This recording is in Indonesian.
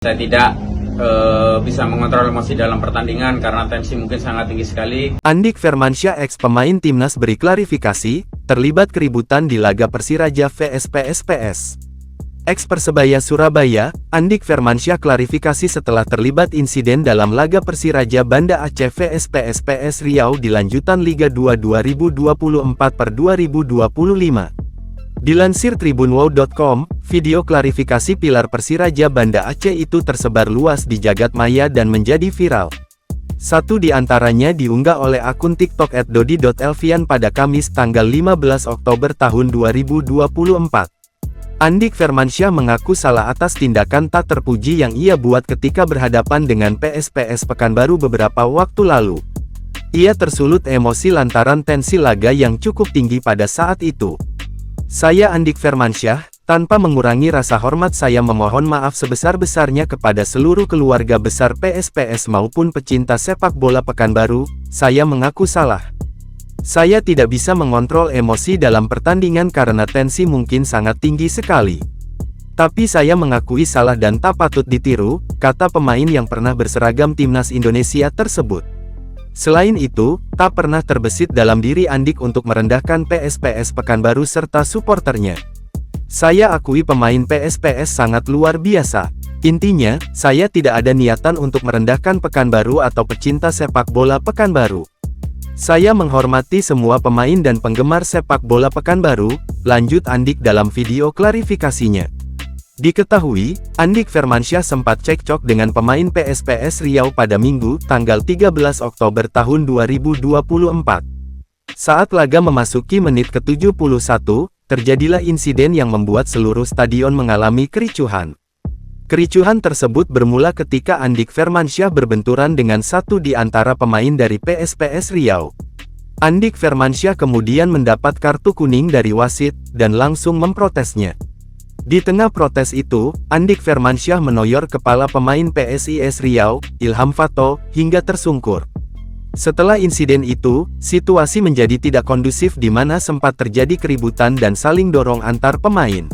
Saya tidak bisa mengontrol emosi dalam pertandingan karena tensi mungkin sangat tinggi sekali. Andik Firmansyah ex pemain timnas beri klarifikasi, terlibat keributan di laga Persiraja vs PSPS. Ex Persebaya Surabaya, Andik Firmansyah klarifikasi setelah terlibat insiden dalam laga Persiraja Banda Aceh vs PSPS Riau di lanjutan Liga 2 2024/2025. Dilansir tribunwow.com, video klarifikasi pilar Persiraja Banda Aceh itu tersebar luas di jagat maya dan menjadi viral. Satu di antaranya diunggah oleh akun TikTok @dodi.elvian pada Kamis tanggal 15 Oktober tahun 2024. Andik Firmansyah mengaku salah atas tindakan tak terpuji yang ia buat ketika berhadapan dengan PSPS Pekanbaru beberapa waktu lalu. Ia tersulut emosi lantaran tensi laga yang cukup tinggi pada saat itu. Saya Andik Firmansyah, tanpa mengurangi rasa hormat saya memohon maaf sebesar-besarnya kepada seluruh keluarga besar PSPS maupun pecinta sepak bola Pekanbaru, saya mengaku salah. Saya tidak bisa mengontrol emosi dalam pertandingan karena tensi mungkin sangat tinggi sekali. Tapi saya mengakui salah dan tak patut ditiru, kata pemain yang pernah berseragam timnas Indonesia tersebut. Selain itu, tak pernah terbesit dalam diri Andik untuk merendahkan PSPS Pekanbaru serta suporternya. Saya akui pemain PSPS sangat luar biasa. Intinya, saya tidak ada niatan untuk merendahkan Pekanbaru atau pecinta sepak bola Pekanbaru. Saya menghormati semua pemain dan penggemar sepak bola Pekanbaru, lanjut Andik dalam video klarifikasinya. Diketahui, Andik Firmansyah sempat cekcok dengan pemain PSPS Riau pada Minggu, tanggal 13 Oktober tahun 2024. Saat laga memasuki menit ke-71, terjadilah insiden yang membuat seluruh stadion mengalami kericuhan. Kericuhan tersebut bermula ketika Andik Firmansyah berbenturan dengan satu di antara pemain dari PSPS Riau. Andik Firmansyah kemudian mendapat kartu kuning dari wasit, dan langsung memprotesnya. Di tengah protes itu, Andik Firmansyah menoyor kepala pemain PSIS Riau, Ilham Fato, hingga tersungkur. Setelah insiden itu, situasi menjadi tidak kondusif di mana sempat terjadi keributan dan saling dorong antar pemain.